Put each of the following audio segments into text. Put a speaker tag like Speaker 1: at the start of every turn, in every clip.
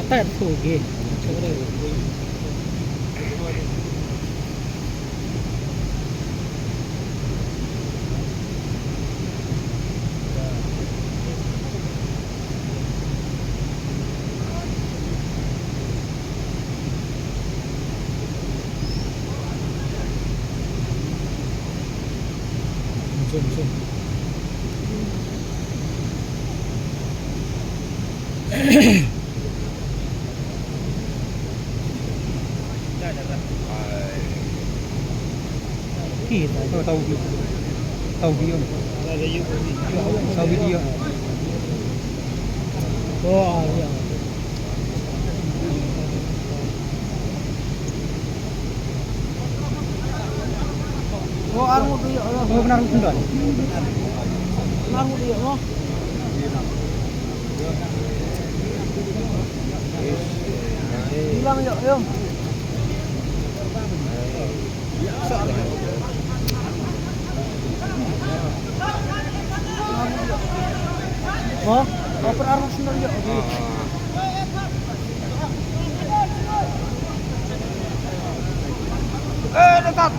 Speaker 1: Atat tu ke. Zoom. Kita tahu video. Tahu video. Oh, ya. Oh, anu dia. Oh, benar benar. Anu dia, oh. Bilang yuk, yuk. Oh, oper arus sendiri yuk. Dekat.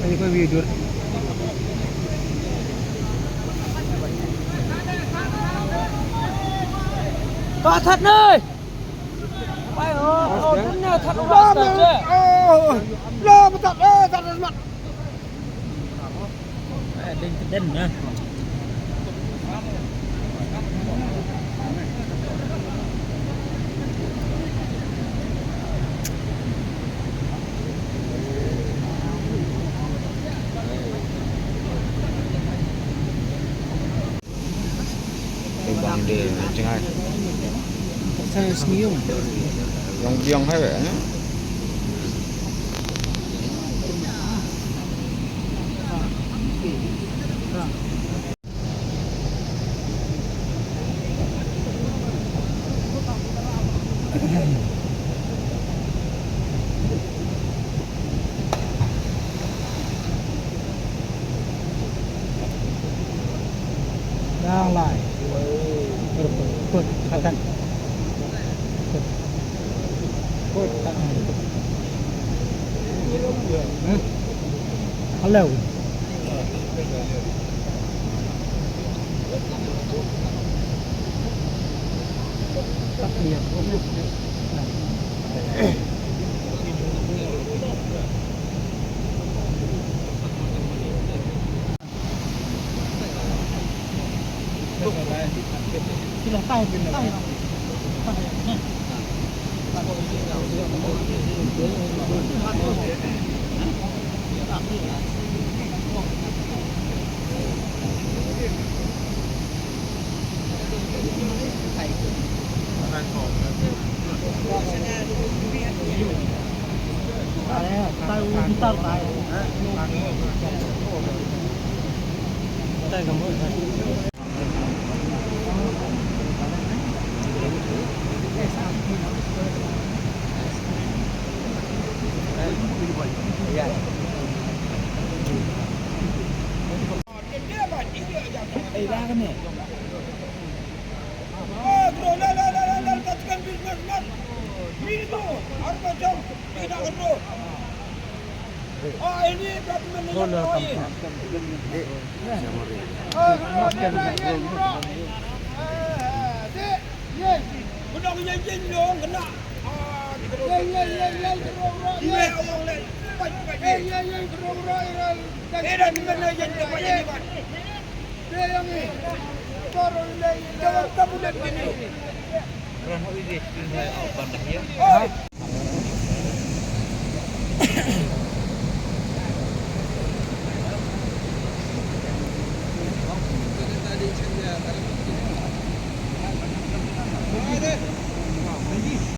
Speaker 1: Ini kau video. Thật ơi. Phải không? Đến nhà thật quá thật chứ. Lo mà thật ơi, thật là mặt. Đinh nữa.
Speaker 2: Bang dia jangan
Speaker 1: Saya senyum.
Speaker 2: yang biang hai vậy.
Speaker 1: Đang lại. Put akan. Put akan. Hello. Tắt điện. Sila tay.
Speaker 2: Orang ini, orang ini, orang ini,